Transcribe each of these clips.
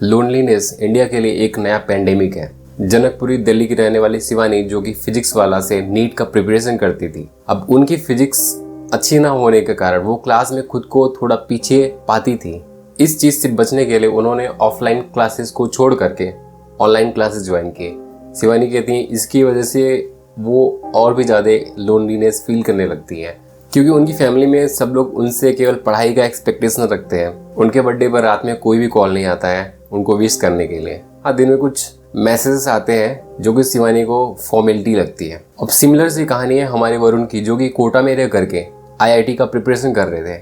Loneliness India के लिए एक नया पेंडेमिक है। जनकपुरी दिल्ली की रहने वाली शिवानी, जो कि फिजिक्स वाला से नीट का प्रिपरेशन करती थी, अब उनकी फिजिक्स अच्छी ना होने के कारण वो क्लास में खुद को थोड़ा पीछे पाती थी। इस चीज से बचने के लिए उन्होंने ऑफलाइन क्लासेस को छोड़ करके ऑनलाइन क्लासेस ज्वाइन किए। शिवानी कहती हैं इसकी वजह से वो और भी ज़्यादा लोनलीनेस फील करने लगती है, क्योंकि उनकी फैमिली में सब लोग उनसे केवल पढ़ाई का एक्सपेक्टेशन रखते हैं। उनके बर्थडे पर रात में कोई भी कॉल नहीं आता है उनको विश करने के लिए। हाँ, दिन में कुछ मैसेजेस आते हैं जो कि शिवानी को फॉर्मेलिटी लगती है। अब सिमिलर सी कहानी है हमारे वरुण की, जो कि कोटा में रह करके आईआईटी का प्रिपरेशन कर रहे थे।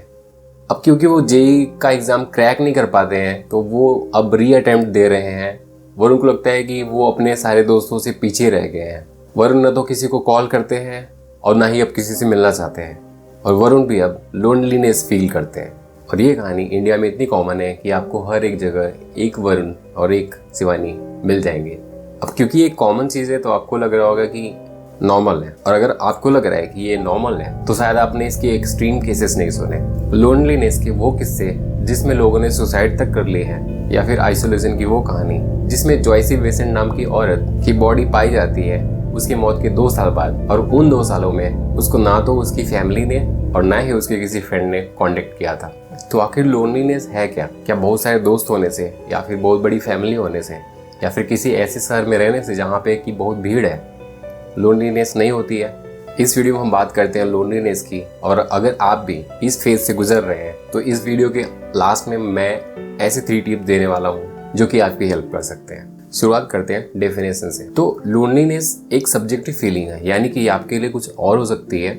अब क्योंकि वो जेईई का एग्ज़ाम क्रैक नहीं कर पाते हैं तो वो अब री अटेम्प्ट दे रहे हैं। वरुण को लगता है कि वो अपने सारे दोस्तों से पीछे रह गए हैं। वरुण न तो किसी को कॉल करते हैं और ना ही अब किसी से मिलना चाहते हैं, और वरुण भी अब लोनलीनेस फील करते हैं। और ये कहानी इंडिया में इतनी कॉमन है कि आपको हर एक जगह एक वरुण और एक शिवानी मिल जाएंगे। अब क्योंकि ये कॉमन चीज़ है तो आपको लग रहा होगा कि नॉर्मल है, और अगर आपको लग रहा है कि ये नॉर्मल है तो शायद आपने इसके एक्सट्रीम केसेस नहीं सुने। लोनलीनेस के वो किस्से जिसमें लोगों ने सुसाइड तक कर ली है, या फिर आइसोलेशन की वो कहानी जिसमें जॉयसी वेसेंट नाम की औरत की बॉडी पाई जाती है उसकी मौत के 2 साल बाद, और उन 2 सालों में उसको ना तो उसकी फैमिली ने और ना ही उसके किसी फ्रेंड ने कांटेक्ट किया था। तो आखिर लोनलीनेस है क्या? क्या बहुत सारे दोस्त होने से, या फिर बहुत बड़ी फैमिली होने से, या फिर किसी ऐसे शहर में रहने से जहाँ पे की बहुत भीड़ है लोनलीनेस नहीं होती है? इस वीडियो में हम बात करते हैं लोनलीनेस की, और अगर आप भी इस फेज से गुजर रहे हैं तो इस वीडियो के लास्ट में मैं ऐसे 3 टिप देने वाला हूँ जो कि आपकी हेल्प कर सकते हैं। शुरुआत करते हैं डेफिनेशन से। तो लोनलीनेस एक सब्जेक्टिव फीलिंग है, यानी कि आपके लिए कुछ और हो सकती है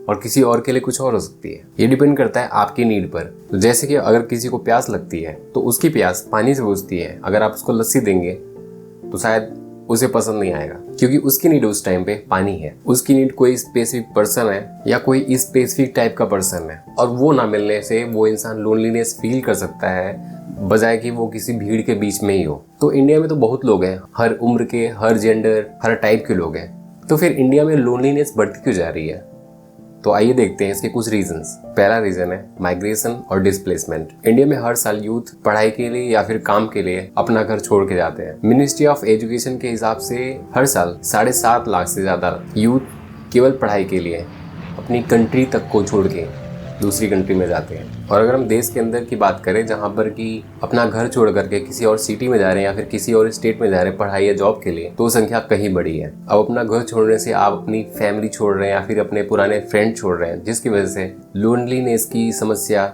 और किसी और के लिए कुछ और हो सकती है। ये डिपेंड करता है आपकी नीड पर। तो जैसे कि अगर किसी को प्यास लगती है तो उसकी प्यास पानी से बुझती है। अगर आप उसको लस्सी देंगे तो शायद उसे पसंद नहीं आएगा, क्योंकि उसकी नीड उस टाइम पे पानी है। उसकी नीड कोई स्पेसिफिक पर्सन है या कोई स्पेसिफिक टाइप का पर्सन है, और वो ना मिलने से वो इंसान लोनलीनेस फील कर सकता है, बजाय कि वो किसी भीड़ के बीच में ही हो। तो इंडिया में तो बहुत लोग हैं, हर उम्र के, हर जेंडर, हर टाइप के लोग हैं। तो फिर इंडिया में लोनलीनेस बढ़ती क्यों जा रही है? तो आइए देखते हैं इसके कुछ रीजंस। पहला रीजन है माइग्रेशन और डिस्प्लेसमेंट। इंडिया में हर साल यूथ पढ़ाई के लिए या फिर काम के लिए अपना घर छोड़ के जाते हैं। मिनिस्ट्री ऑफ एजुकेशन के हिसाब से हर साल 7.5 लाख से ज्यादा यूथ केवल पढ़ाई के लिए अपनी कंट्री तक को छोड़ के दूसरी कंट्री में जाते हैं। और अगर हम देश के अंदर की बात करें, जहाँ पर कि अपना घर छोड़ करके किसी और सिटी में जा रहे हैं या फिर किसी और स्टेट में जा रहे हैं पढ़ाई या जॉब के लिए, तो संख्या कहीं बड़ी है। अब अपना घर छोड़ने से आप अपनी फैमिली छोड़ रहे हैं या फिर अपने पुराने फ्रेंड छोड़ रहे हैं, जिसकी वजह से लोनलीनेस की समस्या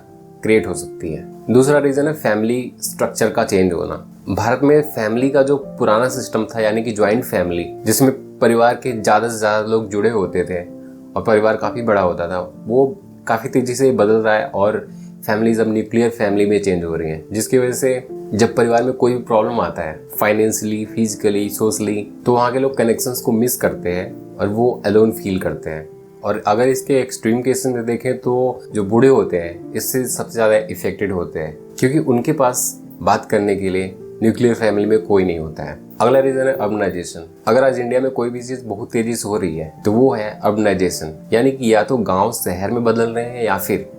क्रिएट हो सकती है। दूसरा रीजन है फैमिली स्ट्रक्चर का चेंज होना। भारत में फैमिली का जो पुराना सिस्टम था, यानी कि ज्वाइंट फैमिली, जिसमें परिवार के ज्यादा से ज्यादा लोग जुड़े होते थे और परिवार काफी बड़ा होता था, वो काफ़ी तेज़ी से बदल रहा है और फैमिलीज अब न्यूक्लियर फैमिली में चेंज हो रही हैं, जिसकी वजह से जब परिवार में कोई भी प्रॉब्लम आता है फाइनेंशियली, फिजिकली, सोशली, तो वहाँ के लोग कनेक्शंस को मिस करते हैं और वो अलोन फील करते हैं। और अगर इसके एक्सट्रीम केसेस में देखें तो जो बूढ़े होते हैं इससे सबसे ज़्यादा इफेक्टेड होते हैं, क्योंकि उनके पास बात करने के लिए न्यूक्लियर फैमिली में कोई नहीं होता है। अगला रीजन है अर्बनाइजेशन। अगर आज इंडिया में कोई भी चीज बहुत तेजी से हो रही है तो वो है अर्बनाइजेशन, यानी कि या तो गांव शहर में बदल रहे हैं या फिर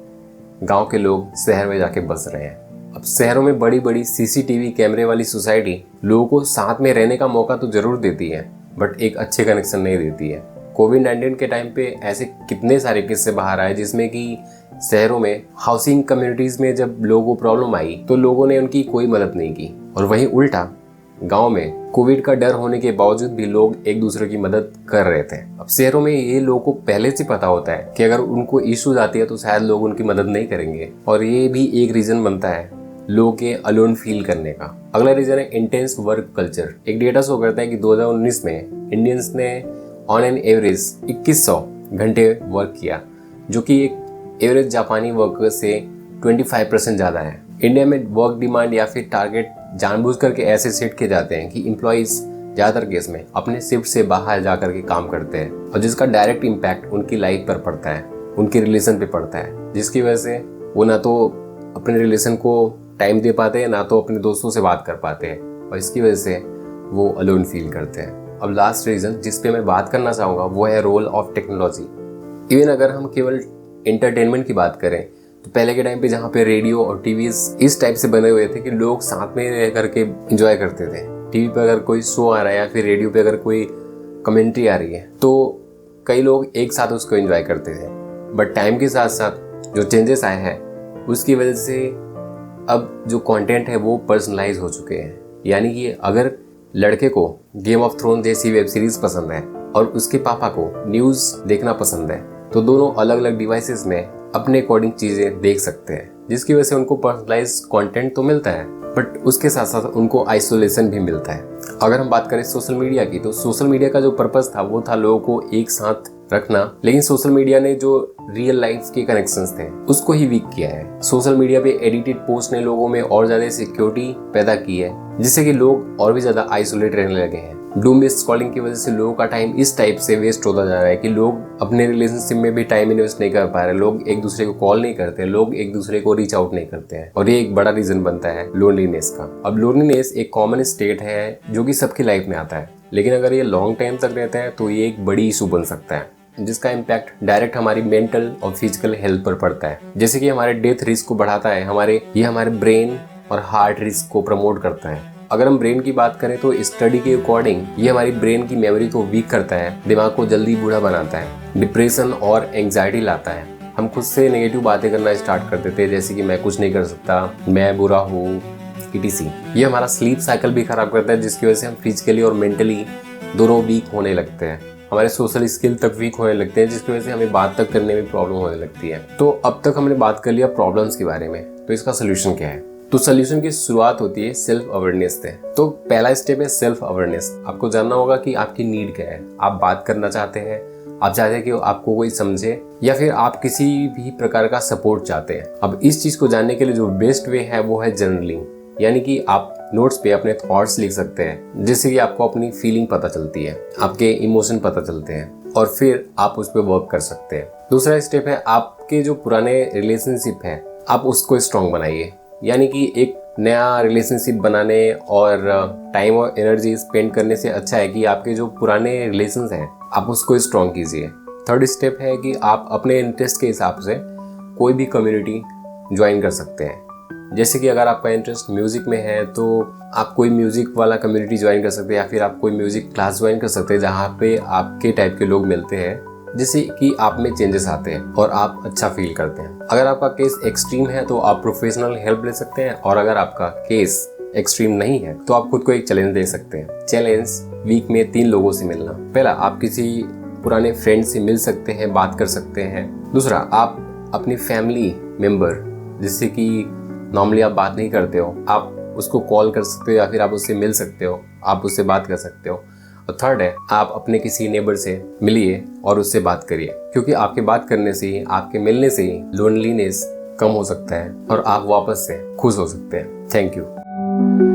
गांव के लोग शहर में जाके बस रहे हैं। अब शहरों में बड़ी बड़ी सीसीटीवी कैमरे वाली सोसाइटी लोगों को साथ में रहने का मौका तो जरूर देती है, बट एक अच्छे कनेक्शन नहीं देती है। कोविड-19 के टाइम पे ऐसे कितने सारे किस्से बाहर आए जिसमें कि शहरों में हाउसिंग कम्युनिटीज में जब लोगों को प्रॉब्लम आई तो लोगों ने उनकी कोई मदद नहीं की, और वहीं उल्टा गांव में कोविड का डर होने के बावजूद भी लोग एक दूसरे की मदद कर रहे थे। अब शहरों में ये लोगों को पहले से पता होता है कि अगर उनको इश्यूज आती है तो शायद लोग उनकी मदद नहीं करेंगे, और ये भी एक रीजन बनता है लोगों के अलोन फील करने का। अगला रीजन है इंटेंस वर्क कल्चर। एक डेटा शो करता है कि 2019 में इंडियंस ने ऑन एन एवरेज 2100 घंटे वर्क किया, जो कि एक एवरेज जापानी वर्कर से 25% ज़्यादा है। इंडिया में वर्क डिमांड या फिर टारगेट जानबूझ करके ऐसे सेट किए जाते हैं कि एम्प्लॉइज ज़्यादातर केस में अपने शिफ्ट से बाहर जा करके काम करते हैं, और जिसका डायरेक्ट इम्पैक्ट उनकी लाइफ पर पड़ता है, उनके रिलेशन पे पड़ता है, जिसकी वजह से वो ना तो अपने रिलेशन को टाइम दे पाते हैं ना तो अपने दोस्तों से बात कर पाते हैं, और इसकी वजह से वो अलोन फील करते हैं। अब लास्ट रीज़न जिस पे मैं बात करना चाहूँगा वो है रोल ऑफ टेक्नोलॉजी। इवन अगर हम केवल एंटरटेनमेंट की बात करें तो पहले के टाइम पे जहाँ पे रेडियो और टीवी इस टाइप से बने हुए थे कि लोग साथ में रह करके इंजॉय करते थे। टीवी पे अगर कोई शो आ रहा है या फिर रेडियो पे अगर कोई कमेंट्री आ रही है तो कई लोग एक साथ उसको एंजॉय करते थे। बट टाइम के साथ साथ जो चेंजेस आए हैं उसकी वजह से अब जो कंटेंट है वो पर्सनलाइज हो चुके हैं। यानी कि अगर लड़के को गेम ऑफ थ्रोन जैसी वेब सीरीज पसंद है और उसके पापा को न्यूज़ देखना पसंद है तो दोनों अलग अलग डिवाइसेस में अपने अकॉर्डिंग चीज़ें देख सकते हैं, जिसकी वजह से उनको पर्सनलाइज कंटेंट तो मिलता है बट उसके साथ साथ उनको आइसोलेशन भी मिलता है। अगर हम बात करें सोशल मीडिया की, तो सोशल मीडिया का जो पर्पस था वो था लोगों को एक साथ रखना, लेकिन सोशल मीडिया ने जो रियल लाइफ के कनेक्शंस थे उसको ही वीक किया है। सोशल मीडिया पे एडिटेड पोस्ट ने लोगों में और ज्यादा सिक्योरिटी पैदा की है, जिससे कि लोग और भी ज्यादा आइसोलेट रहने लगे हैं। डूम स्क्रॉलिंग की वजह से लोगों का टाइम इस टाइप से वेस्ट होता जा रहा है कि लोग अपने रिलेशनशिप में भी टाइम इन्वेस्ट नहीं कर पा रहे, लोग एक दूसरे को कॉल नहीं करते, लोग एक दूसरे को रीच आउट नहीं करते हैं और ये एक बड़ा रीजन बनता है लोनलीनेस का। अब लोनलीनेस एक कॉमन स्टेट है जो कि सबकी लाइफ में आता है, लेकिन अगर ये लॉन्ग टाइम तक रहता है तो ये एक बड़ी इशू बन सकता है, जिसका इम्पैक्ट डायरेक्ट हमारी मेंटल और फिजिकल हेल्थ पर पड़ता है। जैसे कि हमारे डेथ रिस्क को बढ़ाता है, हमारे ब्रेन और हार्ट रिस्क को प्रमोट करता है। अगर हम ब्रेन की बात करें तो स्टडी के अकॉर्डिंग ये हमारी ब्रेन की मेमोरी को वीक करता है, दिमाग को जल्दी बूढ़ा बनाता है, डिप्रेशन और एंग्जाइटी लाता है। हम खुद से नेगेटिव बातें करना स्टार्ट कर देते हैं, जैसे कि मैं कुछ नहीं कर सकता, मैं बुरा हूँ, etc। ये हमारा स्लीप साइकिल भी खराब करता है, जिसकी वजह से हम फिजिकली और मेंटली दोनों वीक होने लगते हैं। हमारे सोशल स्किल तक वीक होने लगते हैं, जिसकी वजह से हमें बात तक करने में प्रॉब्लम होने लगती है। तो अब तक हमने बात कर लिया प्रॉब्लम्स के बारे में, तो इसका सोल्यूशन क्या है? तो सोल्यूशन की शुरुआत होती है सेल्फ अवेयरनेस से। तो पहला स्टेप है सेल्फ अवेयरनेस। आपको जानना होगा कि आपकी नीड क्या है। आप बात करना चाहते हैं, आप चाहते हैं कि आपको कोई समझे, या फिर आप किसी भी प्रकार का सपोर्ट चाहते हैं। अब इस चीज को जानने के लिए जो बेस्ट वे है वो है जर्नलिंग, यानी कि आप नोट्स पे अपने थॉट्स लिख सकते हैं, जिससे कि आपको अपनी फीलिंग पता चलती है, आपके इमोशन पता चलते हैं और फिर आप उस पर वर्क कर सकते हैं। दूसरा स्टेप है आपके जो पुराने रिलेशनशिप है आप उसको स्ट्रॉन्ग बनाइए, यानी कि एक नया रिलेशनशिप बनाने और टाइम और एनर्जी स्पेंड करने से अच्छा है कि आपके जो पुराने रिलेशंस हैं आप उसको स्ट्रॉन्ग कीजिए। थर्ड स्टेप है कि आप अपने इंटरेस्ट के हिसाब से कोई भी कम्युनिटी ज्वाइन कर सकते हैं। जैसे कि अगर आपका इंटरेस्ट म्यूज़िक में है तो आप कोई म्यूज़िक वाला कम्युनिटी ज्वाइन कर सकते हैं, या फिर आप कोई म्यूज़िक क्लास ज्वाइन कर सकते हैं जहाँ पे आपके टाइप के लोग मिलते हैं, जिससे कि आप में चेंजेस आते हैं और आप अच्छा फील करते हैं। अगर आपका केस एक्सट्रीम है तो आप प्रोफेशनल हेल्प ले सकते हैं, और अगर आपका केस एक्सट्रीम नहीं है तो आप खुद को एक चैलेंज दे सकते हैं। चैलेंज वीक में 3 लोगों से मिलना। पहला, आप किसी पुराने फ्रेंड से मिल सकते हैं, बात कर सकते हैं। दूसरा, आप अपनी फैमिली मेम्बर जिससे कि नॉर्मली आप बात नहीं करते हो, आप उसको कॉल कर सकते हो या फिर आप उससे मिल सकते हो, आप उससे बात कर सकते हो। और थर्ड है, आप अपने किसी नेबर से मिलिए और उससे बात करिए, क्योंकि आपके बात करने से ही, आपके मिलने से ही लोनलीनेस कम हो सकता है और आप वापस से खुश हो सकते हैं। Thank you.